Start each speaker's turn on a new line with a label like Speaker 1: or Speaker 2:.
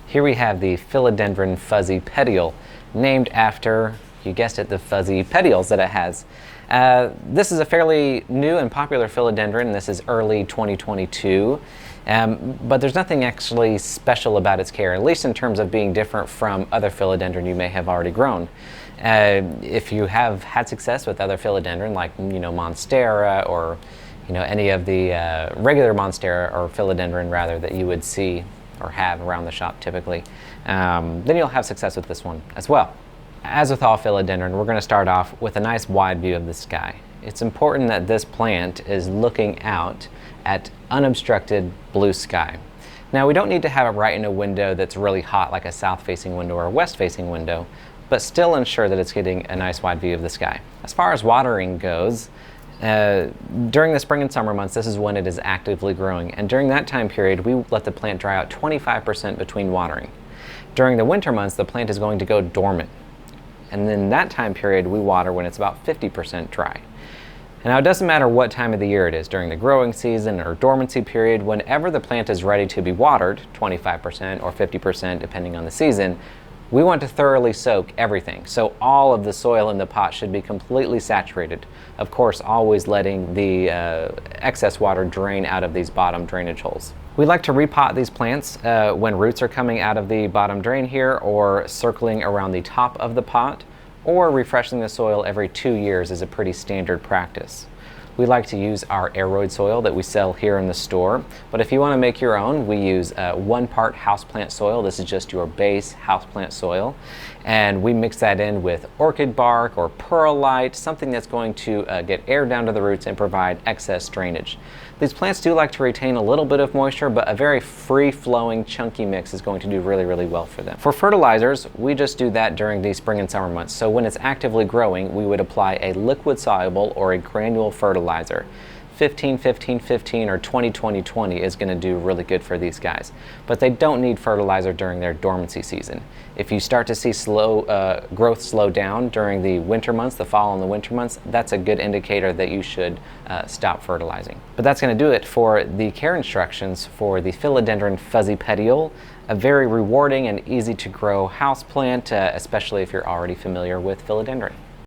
Speaker 1: Here we have the Philodendron Fuzzy Petiole, named after, you guessed it, the fuzzy petioles that it has. This is a fairly new and popular philodendron. This is early 2022, but there's nothing actually special about its care, at least in terms of being different from other philodendron you may have already grown. If you have had success with other philodendron, like Monstera, or any of the regular Monstera or philodendron rather that you would see or have around the shop typically, then you'll have success with this one as well. As with all philodendron, we're going to start off with a nice wide view of the sky. It's important that this plant is looking out at unobstructed blue sky. Now, we don't need to have it right in a window that's really hot, like a south-facing window or a west-facing window, but still ensure that it's getting a nice wide view of the sky. As far as watering goes, during the spring and summer months, this is when it is actively growing, and during that time period we let the plant dry out 25% between watering. During the winter months, the plant is going to go dormant, and in that time period we water when it's about 50% dry. And now, it doesn't matter what time of the year it is, during the growing season or dormancy period, whenever the plant is ready to be watered, 25% or 50% depending on the season, we want to thoroughly soak everything. So all of the soil in the pot should be completely saturated. Of course, always letting the excess water drain out of these bottom drainage holes. We like to repot these plants when roots are coming out of the bottom drain here, or circling around the top of the pot, or refreshing the soil every 2 years is a pretty standard practice. We like to use our aeroid soil that we sell here in the store, but if you want to make your own, we use 1 part houseplant soil. This is just your base houseplant soil, and we mix that in with orchid bark or perlite, something that's going to get air down to the roots and provide excess drainage. These plants do like to retain a little bit of moisture, but a very free-flowing, chunky mix is going to do really, really well for them. For fertilizers, we just do that during the spring and summer months. So when it's actively growing, we would apply a liquid-soluble or a granule fertilizer. 15-15-15 or 20-20-20 is going to do really good for these guys, but they don't need fertilizer during their dormancy season. If you start to see growth slow down during the winter months, the fall and the winter months, that's a good indicator that you should stop fertilizing. But that's going to do it for the care instructions for the Philodendron Fuzzy Petiole, a very rewarding and easy to grow houseplant, especially if you're already familiar with philodendron.